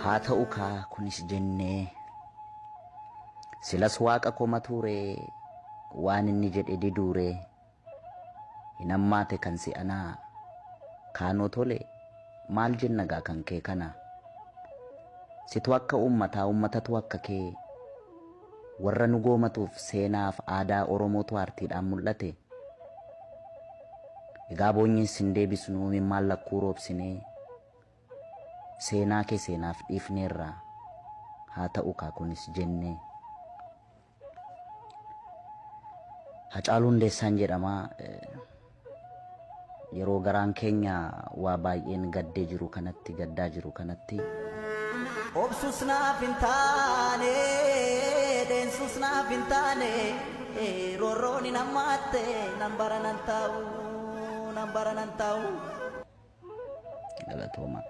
haa ta'u kaa kunis jennee silas waaqa koma ture waan inni jedhe diduure hin ammaate kan si anaa kaanoo tole maal jenna gaa kan kee kana situ akka ummatatu akka kee warra nu goomatuuf seenaaf aadaa oromootu aartiidhaan mul'ate egaa boonyin sin deebisnu maal lakkuu roobsinee seenaa kee seenaaf dhiifneerra haa ta'u kaa kunis jennee Hacaaluu Hundeessaan jedhama yeroo garaan keenya waa baay'een gaddaa jiru kanatti obsus naaf hin taane deensus naaf hin taane roorroon hin hammaatte nan bara nan taa'u galatooma.